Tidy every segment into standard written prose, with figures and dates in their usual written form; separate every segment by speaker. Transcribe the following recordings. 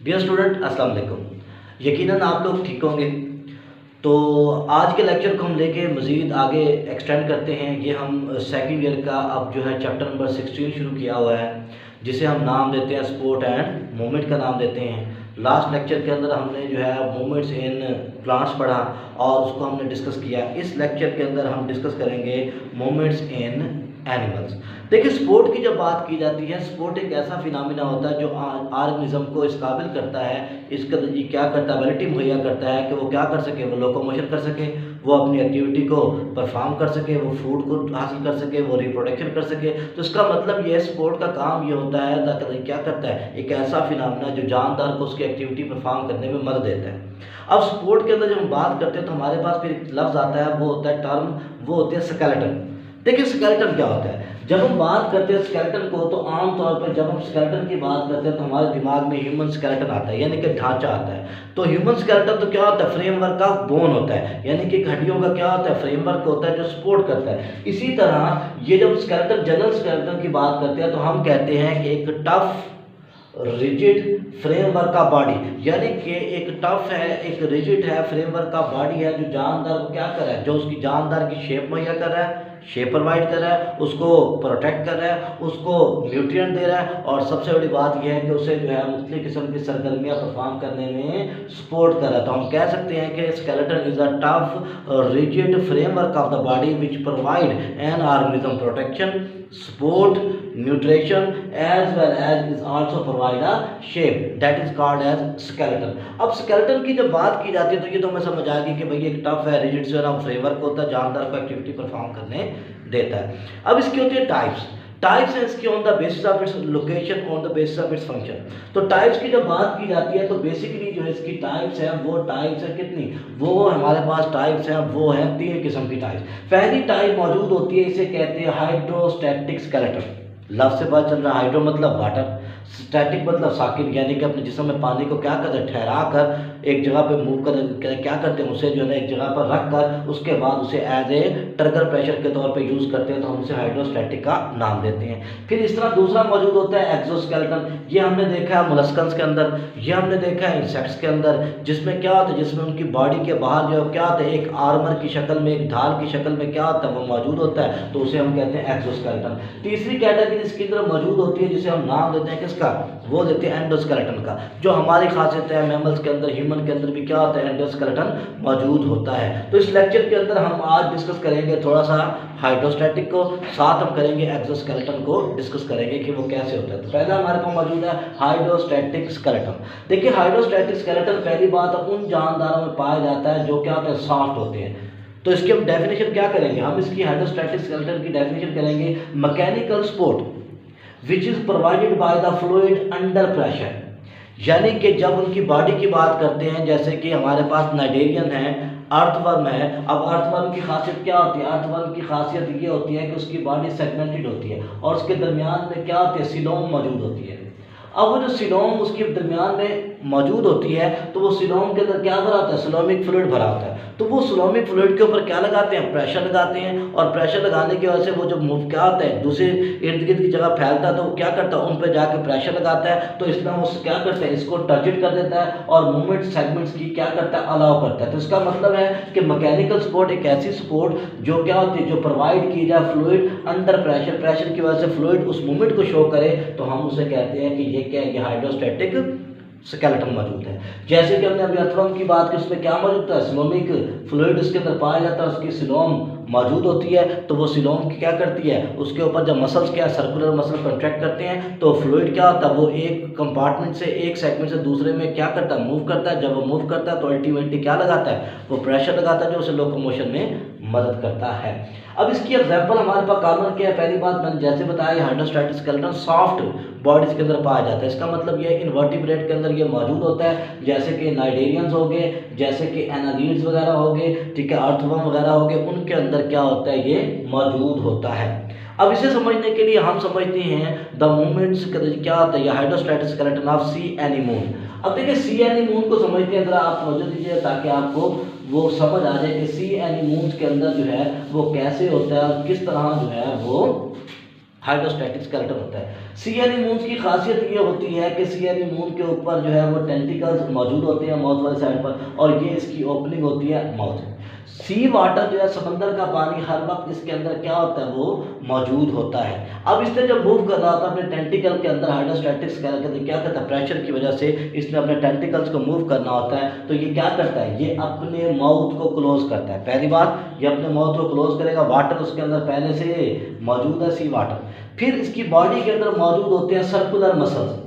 Speaker 1: Dear student अस्सलाम वालेकुम। यकीनन आप लोग ठीक होंगे। तो आज के लेक्चर को हम लेके मज़ीद आगे एक्सटेंड करते हैं। ये हम सेकंड ईयर का अब जो है चैप्टर नंबर 16 शुरू किया हुआ है, जिसे हम नाम देते हैं स्पोर्ट एंड मूवमेंट का नाम देते हैं। लास्ट लेक्चर के अंदर हमने जो है मूवमेंट्स इन प्लांट्स पढ़ा और उसको हमने डिस्कस किया। इस लेक्चर के अंदर हम डिस्कस करेंगे मूवमेंट्स इन एनिमल्स। देखिए, स्पोर्ट की जब बात की जाती है, स्पोर्ट एक ऐसा फिनोमिना होता है जो ऑर्गेनिज्म को इस काबिल करता है, इसका ये क्या करता है, एबिलिटी मुहैया करता है कि वो क्या कर सके, वो लोकोमोशन कर सके, वो अपनी एक्टिविटी को परफॉर्म कर सके, वो फूड को हासिल कर सके, वो रिप्रोडक्शन कर सके। तो इसका मतलब ये स्पोर्ट का काम ये होता है क्या करता है, एक ऐसा फिनोमिना जो जानदार को उसकी एक्टिविटी परफॉर्म करने में मदद देता है। अब स्पोर्ट के अंदर जब हम बात करते हैं तो हमारे पास फिर एक लफ्ज़ आता है, वो होता है टर्म, वो होते हैं स्केलेटन। देखिए, स्केलेटन क्या होता है। जब हम बात करते हैं स्केलेटन को, तो आमतौर पर जब हम स्केलेटन की बात करते हैं तो हमारे दिमाग में ह्यूमन स्केलेटन आता है, यानी कि ढांचा आता है। तो ह्यूमन स्केलेटन तो क्या होता है, फ्रेमवर्क ऑफ बोन होता है, यानी कि हड्डियों का क्या होता है, फ्रेमवर्क होता है जो सपोर्ट करता है। इसी तरह ये जब स्केलेटन, जनरल स्केलेटन की बात करते हैं तो हम कहते हैं कि एक टफ रिजिड फ्रेमवर्क का बॉडी, यानी कि एक टफ है, एक रिजिड है, फ्रेमवर्क का बॉडी है जो जानदार को क्या कर रहा है, जो उसकी जानदार की शेप मुहैया कर रहा है, शेप प्रोवाइड कर रहा है, उसको प्रोटेक्ट कर रहा है, उसको न्यूट्रिएंट दे रहा है, और सबसे बड़ी बात यह है कि उसे जो है मुख्तलिफ किस्म की सरगर्मियाँ परफॉर्म करने में सपोर्ट कर रहा है। तो हम कह सकते हैं कि skeleton is a tough rigid framework of the body which provide an organism protection, support, nutrition as well as is also provide a shape, that is called as skeleton. अब स्केलेटन की जब बात की जाती है तो ये तो हमें समझ आ गई कि भाई एक टफ है, रिजिड जो है ना फ्रेमवर्क होता है, जानदार को एक्टिविटी परफॉर्म करने देता है। अब इसकी होती है टाइप्स। टाइप्स है इसकी on the basis of its location, on the basis of its function. तो टाइप्स की जब बात की जाती है तो बेसिकली जो है इसकी टाइप्स है, वो टाइप्स है कितनी, वो हमारे पास टाइप्स हैं, वो हैं 3 किस्म की टाइप्स। पहली टाइप मौजूद होती है, इसे कहते हैं हाइड्रोस्टैटिक स्केलेटन। लफ्ज़ से पता चल रहा है, हाइड्रो मतलब वाटर, स्टैटिक मतलब साकिन, यानी कि अपने जिस्म में पानी को क्या करते हैं, ठहरा कर एक जगह पे मूव कर क्या करते हैं, उसे जो है ना एक जगह पर रख कर उसके बाद उसे एज ए ट्रिगर प्रेशर के तौर पे यूज़ करते हैं, तो हम उसे हाइड्रोस्टैटिक का नाम देते हैं। फिर इस तरह दूसरा मौजूद होता है एक्सोस्केलेटन। ये हमने देखा है मोलस्कन्स के अंदर, ये हमने देखा है इंसेक्ट्स के अंदर, जिसमें क्या होता है, जिसमें उनकी बॉडी के बाहर जो क्या होता है, एक आर्मर की शक्ल में, एक ढाल की शक्ल में क्या होता है, वो मौजूद होता है, तो उसे हम कहते हैं एक्सोस्केलेटन। तीसरी कैटेगरी इसके अंदर मौजूद होती है, जिसे हम नाम देते हैं किसका, वो देते हैं एंडोस्केलेटन का। जो हमारी खासियत है, मैमल्स के अंदर, ह्यूमन के अंदर भी क्या होता है, एंडोस्केलेटन मौजूद होता है। तो इस लेक्चर के अंदर हम आज डिस्कस करेंगे थोड़ा सा हाइड्रोस्टैटिक को, साथ हम करेंगे एक्सोस्केलेटन को डिस्कस करेंगे कि वो कैसे होता है। तो पहला हमारे पास मौजूद है हाइड्रोस्टैटिक स्केलेटन। देखिए, हाइड्रोस्टैटिक स्केलेटन पहली बात उन जानदारों में पाया जाता है जो क्या होते हैं, सॉफ्ट होते हैं। तो इसकी हम डेफिनेशन क्या करेंगे, हम इसकी हाइड्रोस्टैटिक स्केलेटन की डेफिनेशन करेंगे, mechanical support which is provided by the fluid under pressure. यानी कि जब उनकी बॉडी की बात करते हैं, जैसे कि हमारे पास नाइडेरियन है, अर्थवर्म है। अब अर्थवर्म की खासियत क्या होती है, अर्थवर्म की खासियत ये होती है कि उसकी बॉडी सेगमेंटेड होती है और उसके दरमियान में क्या होती है, सिलोम मौजूद होती है। अब वो जो सिलोम उसके दरमियान में मौजूद होती है, तो वो सिलोम के अंदर क्या भरा होता है, सिलोमिक फ्लूइड भरा होता है। तो वो सिलोमिक फ्लूइड के ऊपर क्या लगाते हैं, प्रेशर लगाते हैं, और प्रेशर लगाने की वजह से वो जो मूव क्या होता है, दूसरे इर्द गिर्द की जगह फैलता है, तो वो क्या करता है, उन पर जाके प्रेशर लगाता है, तो इसमें वो क्या करता है, इसको टर्जिट कर देता है और मूवमेंट सेगमेंट्स की क्या करता है, अलाउ करता है। तो इसका मतलब है कि मैकेनिकल सपोर्ट एक ऐसी सपोर्ट जो क्या होती है, जो प्रोवाइड की जाए फ्लूइड अंडर प्रेशर, प्रेशर की वजह से फ्लूइड उस मूवमेंट को शो करे, तो हम उसे कहते हैं कि ये क्या है, ये हाइड्रोस्टैटिक स्केलेटन मौजूद है। जैसे कि हमने अभी अर्थवर्म की बात की, उसमें क्या मौजूद है, सिलोमिक फ्लूइड उसके अंदर पाया जाता है, उसकी सिलोम मौजूद होती है। तो वो सिलोम क्या करती है, उसके ऊपर जब मसल्स क्या सर्कुलर मसल कॉन्ट्रैक्ट करते हैं, तो फ्लूइड क्या होता है, वो एक कंपार्टमेंट से, एक सेगमेंट से दूसरे में क्या करता है, मूव करता है। जब वो मूव करता है तो अल्टीमेटली क्या लगाता है, वो प्रेशर लगाता है जो उसे लोकोमोशन में मदद करता है। अब इसकी एग्जांपल हमारे पास कॉमन क्या है, पहली बात मैंने जैसे बताया, हाइड्रोस्टैटिक स्केलेटन सॉफ्ट बॉडीज के अंदर पाया जाता है। इसका मतलब ये इन्वर्टिब्रेट के अंदर ये मौजूद होता है, जैसे कि नाइडेरियंस हो गए, जैसे कि एनालिड्स वगैरह हो गए, ठीक है, अर्थवर्म वगैरह हो गए, उनके अंदर क्या होता है, ये मौजूद होता है। अब इसे समझने के लिए हम समझते हैं द मूवमेंट्स क्या होता है, ये hydrostatic skeleton of C anemone. अब देखिए, सी एनीमोन को समझते हैं, जरा आप तवज्जो दीजिए ताकि आपको वो समझ आ जाए कि सी एनीमोन्स के अंदर जो है वो कैसे होता है और किस तरह जो है वो हाइड्रोस्टैटिक स्केलेटन होता है। सी एनीमोन्स की खासियत ये होती है कि सी एनीमोन के ऊपर जो है वो टेंटिकल्स मौजूद होते हैं माउथ वाली साइड पर, और ये इसकी ओपनिंग होती है माउथ। सी वाटर जो है समंदर का पानी हर वक्त इसके अंदर क्या होता है वो मौजूद होता है। अब इसने जब मूव कर रहा था अपने टेंटिकल के अंदर, हाइड्रोस्टैटिक स्केलेटन क्या करता है, प्रेशर की वजह से इसने अपने टेंटिकल्स को मूव करना होता है, तो ये क्या करता है, ये अपने माउथ को क्लोज करता है। पहली बात, ये अपने माउथ को क्लोज करेगा, वाटर उसके अंदर पहले से मौजूद है, सी वाटर। फिर इसकी बॉडी के अंदर मौजूद होते हैं सर्कुलर मसल्स।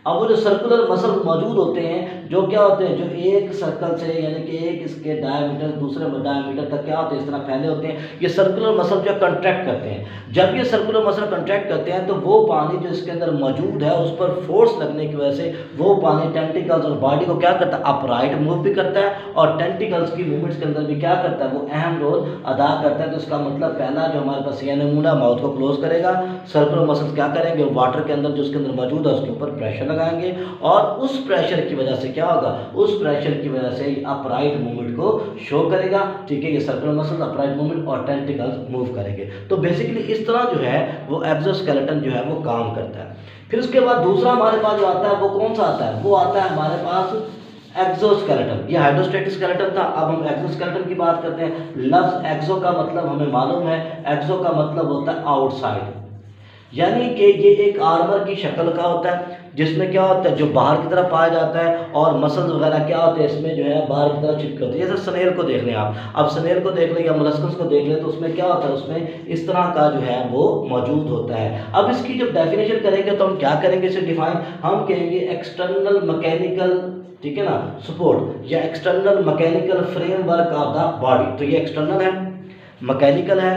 Speaker 1: अब वो जो सर्कुलर मसल मौजूद होते हैं, जो क्या होते हैं, जो एक सर्कल से यानी कि एक इसके डायमीटर दूसरे डायमीटर तक क्या होते हैं, इस तरह फैले होते हैं। ये सर्कुलर मसल जो कंट्रैक्ट करते हैं। जब ये सर्कुलर मसल कंट्रैक्ट करते हैं तो वो पानी जो इसके अंदर मौजूद है उस पर फोर्स लगने की वजह से वो पानी टेंटिकल्स और बॉडी को क्या करता है, अपराइट मूव भी करता है, और टेंटिकल्स की मूवमेंट्स के अंदर भी क्या करता है, वो अहम रोल अदा करता है। तो इसका मतलब पहला जो हमारे पास नमूना माउथ को क्लोज करेगा, सर्कुलर मसल्स क्या करेंगे, वाटर के अंदर जो उसके अंदर मौजूद है उसके ऊपर प्रेशर लगाएंगे, और उस प्रेशर की वजह से क्या होगा, उस प्रेशर की वजह से अपराइट मूवमेंट को शो करेगा। ठीक है, ये सर्कुलर मसल अपराइट मूवमेंट और टेंटिकल्स मूव करेंगे। तो बेसिकली इस तरह जो है वो एक्सोस्केलेटन जो है वो काम करता है। फिर उसके बाद दूसरा हमारे पास जो आता है वो कौन सा आता है, वो आता है हमारे पास एक्सोस्केलेटन। ये हाइड्रोस्टैटिक स्केलेटन था, अब हम एक्सोस्केलेटन की बात करते हैं। लफ्ज एक्सो का मतलब हमें मालूम है, एक्सो का मतलब होता है आउटसाइड, यानी कि ये एक आर्मर की शक्ल का होता है, जिसमें क्या होता है जो बाहर की तरफ पाया जाता है, और मसल्स वगैरह क्या होते हैं इसमें जो है बाहर की तरफ चिपके होते हैं। जैसे स्नेल को देख लें आप, अब स्नेल को देख लें या मोलस्कस को देख लें, तो उसमें क्या होता है, उसमें इस तरह का जो है वो मौजूद होता है। अब इसकी जब डेफिनेशन करेंगे तो हम क्या करेंगे इसे डिफाइन, हम कहेंगे एक्सटर्नल मैकेनिकल, ठीक है ना, सपोर्ट या external mechanical framework of the body. तो ये एक्सटर्नल है, मैकेनिकल है,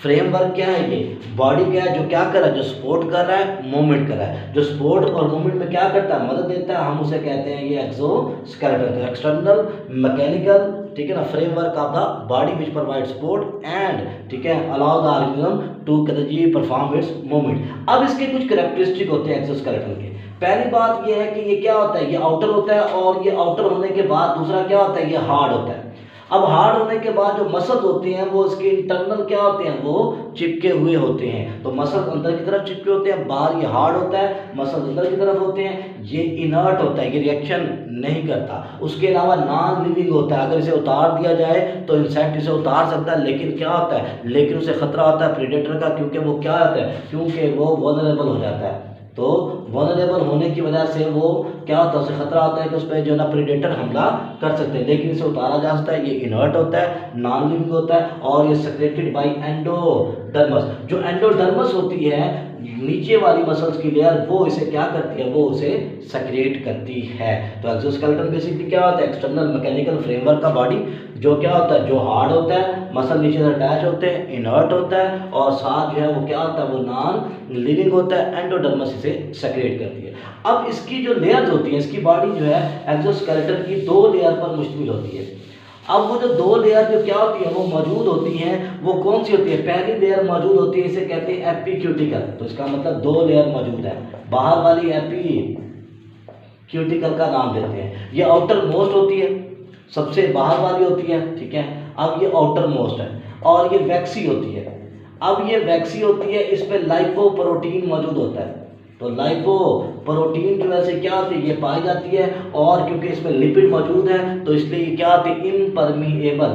Speaker 1: फ्रेमवर्क क्या है, ये बॉडी क्या है जो क्या कर रहा है, जो सपोर्ट कर रहा है, मूवमेंट कर रहा है, जो सपोर्ट और मूवमेंट में क्या करता है, मदद देता है, हम उसे कहते हैं ये एक्सोस्केलेटन। तो एक्सटर्नल मैकेनिकल, ठीक है ना, framework of the body which provide support and, ठीक है, allow the organism to perform its movement. अब इसके कुछ कैरेक्टरिस्टिक होते हैं एक्सोस्केलेटन के। पहली बात ये है कि ये क्या होता है, ये आउटर होता है, और ये आउटर होने के बाद दूसरा क्या होता है, ये हार्ड होता है। अब हार्ड होने के बाद जो मसल होते हैं वो इसके इंटरनल क्या होते हैं, वो चिपके हुए होते हैं। तो मसल अंदर की तरफ चिपके होते हैं, बाहर ये हार्ड होता है, मसल अंदर की तरफ होते हैं। ये इनर्ट होता है, ये रिएक्शन नहीं करता। उसके अलावा नॉन लिविंग होता है, अगर इसे उतार दिया जाए तो इंसेक्ट इसे उतार सकता है, लेकिन क्या होता है, लेकिन उसे खतरा होता है प्रेडेटर का, क्योंकि वो क्या होता है, क्योंकि वो वल्नरेबल हो जाता है। तो वल्नरेबल होने की वजह से वो क्या होता है, उसे खतरा होता है कि उस पर जो ना प्रेडेटर हमला कर सकते हैं, लेकिन इसे उतारा जा सकता है। ये इनर्ट होता है, नॉन लिविंग होता है, और ये सेक्रेटेड बाय एंडोडर्मस। जो एंडोडर्मस होती है नीचे वाली मसल्स की लेयर, वो इसे क्या करती है, वो उसे सेक्रेट करती है। तो एक्सोस्केलेटन बेसिकली क्या होता है, एक्सटर्नल मैकेनिकल फ्रेमवर्क का बॉडी, जो क्या होता है, जो हार्ड होता है, मसल नीचे से अटैच होते हैं, इनर्ट होता है, और साथ जो है वो क्या होता है, वो नॉन लिविंग होता है, एंडोडर्मस इसे सेक्रेट करती है। अब इसकी जो लेयर्स होती हैं, इसकी बॉडी जो है एक्सोस्केलेटन की 2 लेयर पर मुश्तमिल होती है। अब वो जो 2 लेयर जो क्या होती है वो मौजूद होती हैं, वो कौन सी होती है, पहली लेयर मौजूद होती है, इसे कहते हैं एपीक्यूटिकल। तो इसका मतलब 2 लेयर मौजूद है, बाहर वाली एपीक्यूटिकल का नाम देते हैं। ये आउटर मोस्ट होती है, सबसे बाहर वाली होती है, ठीक है। अब ये आउटर मोस्ट है, और ये वैक्सी होती है। अब ये वैक्सी होती है, इस पर लाइपोप्रोटीन मौजूद होता है। तो लाइपोप्रोटीन की वजह से क्या होती है, ये पाई जाती है, और क्योंकि इसमें लिपिड मौजूद है तो इसलिए ये क्या होती है, इम्परमिएबल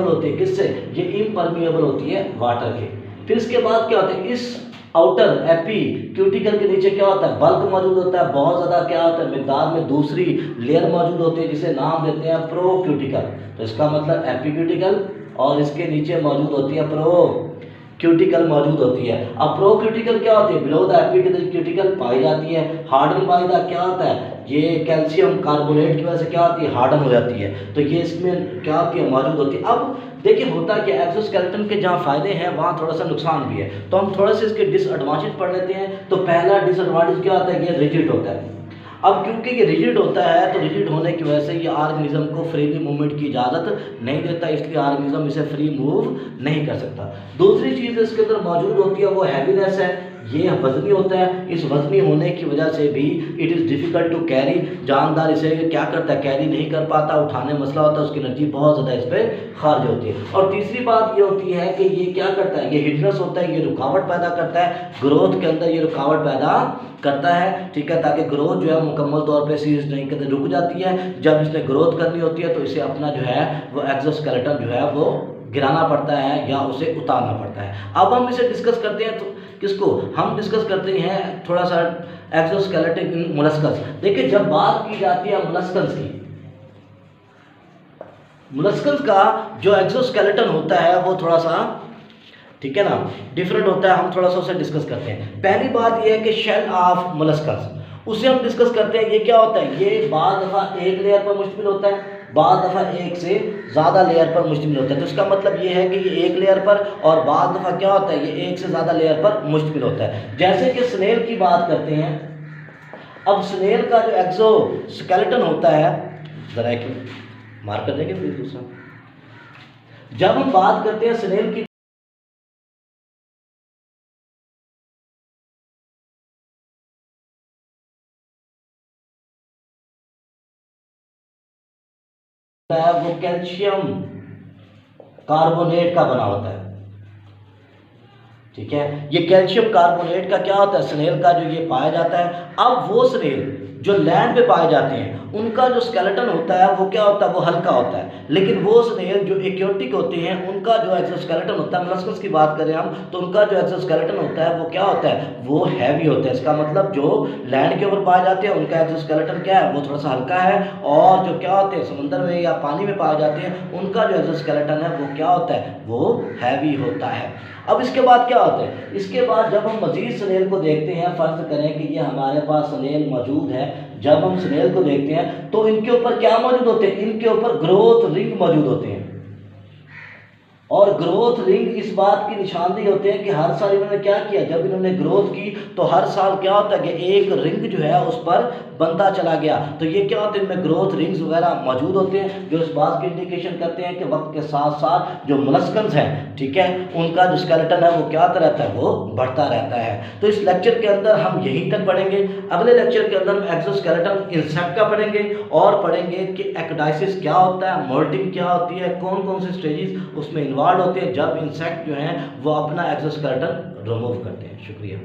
Speaker 1: होती है। किससे, ये इम्परमिएबल होती है वाटर के। फिर इसके बाद क्या होता है, इस आउटर एपीक्यूटिकल के नीचे क्या होता है, बल्क मौजूद होता है, बहुत ज़्यादा क्या होता है मिकदार में दूसरी लेयर मौजूद होती है, जिसे नाम देते हैं प्रोक्यूटिकल। तो इसका मतलब एपीक्यूटिकल, और इसके नीचे मौजूद होती है प्रोक्यूटिकल मौजूद होती है। अब प्रोक्यूटिकल क्या होती है, बिलो द एपीक्यूटिकल पाई जाती है। हार्डन बाय द क्या होता है, ये कैल्शियम कार्बोनेट की वजह से क्या होती है, हार्डन हो जाती है। तो ये इसमें क्या होती है, मौजूद होती है। अब देखिए होता है कि एक्सोस्केलेटन के जहाँ फायदे हैं वहाँ थोड़ा सा नुकसान भी है, तो हम थोड़ा सा इसके डिसएडवांटेज पढ़ लेते हैं। तो पहला डिसएडवांटेज क्या होता है, ये रिजिड होता है। अब क्योंकि ये रिजिड होता है, तो रिजिड होने की वजह से ये ऑर्गेनिज्म को फ्रीली मूवमेंट की इजाज़त नहीं देता, इसलिए ऑर्गेनिज्म इसे फ्री मूव नहीं कर सकता। दूसरी चीज़ इसके अंदर मौजूद होती है वो हैवीनेस है। ये वजनी होता है। इस वजनी होने की वजह से भी it is difficult to carry, जानदार इसे क्या करता है, कैरी नहीं कर पाता, उठाने में मसला होता है, उसकी एनर्जी बहुत ज़्यादा इस पर खार्ज होती है। और तीसरी बात ये होती है कि ये क्या करता है, ये हिंड्रेंस होता है, ये रुकावट पैदा करता है ग्रोथ के अंदर, ये रुकावट पैदा करता है, ठीक है, ताकि ग्रोथ जो है मुकम्मल तौर पे सीज नहीं करते, रुक जाती है। जब इसने ग्रोथ करनी होती है तो इसे अपना जो है वो एक्सोस्केलेटन जो है वो गिराना पड़ता है या उसे उतारना पड़ता है। अब हम इसे डिस्कस करते हैं, तो किसको हम डिस्कस करते हैं थोड़ा सा एक्सोस्केलेटन इन मोलस्कस। देखिए जब बात की जाती है मोलस्कस की, मोलस्कस का जो एक्सोस्केलेटन होता है वो थोड़ा सा, ठीक है ना, डिफरेंट होता है। हम थोड़ा सा उसे डिस्कस करते हैं। पहली बात यह है कि शेल ऑफ मोलस्कस, उसे हम डिस्कस करते हैं। ये क्या होता है, ये बाद दफ़ा एक लेयर पर मुश्तमिल होता है, बाद दफ़ा एक से ज़्यादा लेयर पर मुश्तमिल होता है। तो इसका मतलब ये है कि ये एक लेयर पर और बाद दफ़ा क्या होता है, ये एक से ज़्यादा लेयर पर मुश्तमिल होता है। जैसे कि स्नेल की बात करते हैं, अब स्नेल का जो एक्सोस्केलेटन होता है, ज़रा एक मार्क कर देंगे प्लीज दूसरा। जब हम बात करते हैं स्नेल की, वो कैल्शियम कार्बोनेट का बना होता है, ठीक है। ये कैल्शियम कार्बोनेट का क्या होता है, स्नेल का जो ये पाया जाता है। अब वो स्नेल जो लैंड पे पाए जाते हैं उनका जो स्केलेटन होता है वो क्या होता है, वो हल्का होता है। लेकिन वो स्नेल जो एक्योटिक होते हैं उनका जो एक्सोस्केलेटन होता है, मोलस्कस की बात करें हम तो उनका जो एक्सोस्केलेटन होता है वो क्या होता है, वो हैवी होता है। इसका मतलब जो लैंड के ऊपर पाए जाते हैं उनका एक्सोस्केलेटन क्या है, वो थोड़ा सा हल्का है, और जो क्या होते हैं समुद्र में या पानी में पाए जाते हैं उनका जो एक्सोस्केलेटन है वो क्या होता है, वो हैवी होता है। अब इसके बाद क्या होता है, इसके बाद जब हम मजीद स्नेल को देखते हैं, फ़र्ज़ करें कि ये हमारे पास स्नेल मौजूद है, जब हम स्नेल को देखते हैं तो इनके ऊपर क्या मौजूद होते हैं, इनके ऊपर ग्रोथ रिंग मौजूद होते हैं। और ग्रोथ रिंग इस बात की निशानदेही होते हैं कि हर साल इन्होंने क्या किया, जब इन्होंने ग्रोथ की तो हर साल क्या होता है कि एक रिंग जो है उस पर बनता चला गया। तो ये क्या होते हैं, इनमें ग्रोथ रिंग्स वगैरह मौजूद होते हैं जो इस बात की इंडिकेशन करते हैं कि वक्त के साथ साथ जो मोलस्कस हैं, ठीक है, उनका जो स्केलेटन है वो क्या होता रहता है, वो बढ़ता रहता है। तो इस लेक्चर के अंदर हम यहीं तक पढ़ेंगे। अगले लेक्चर के अंदर हम एक्सोस्केलेटन इंसेक्ट का पढ़ेंगे और पढ़ेंगे कि एक्डाइसिस क्या होता है, मोल्टिंग क्या होती है, कौन कौन से स्टेजेस उसमें इन्वॉल्व होते हैं जब इंसेक्ट जो हैं वो अपना एक्सोस्केलेटन रिमूव करते हैं। शुक्रिया।